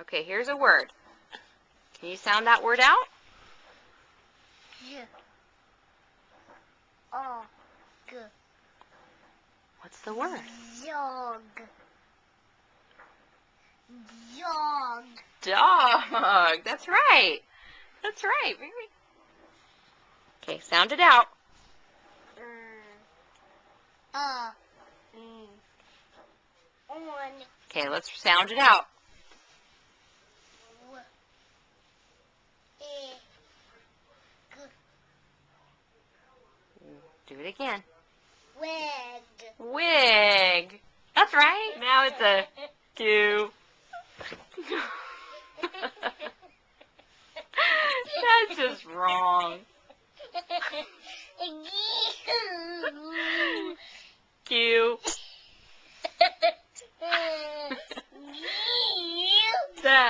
Okay, here's a word. Can you sound that word out? J. G. What's the word? Jog. Jog. Dog. That's right. That's right. Okay, sound it out. On. Okay, let's sound it out. Do it again. Wig. Wig. That's right. Now it's a Q. That's just wrong. Q. That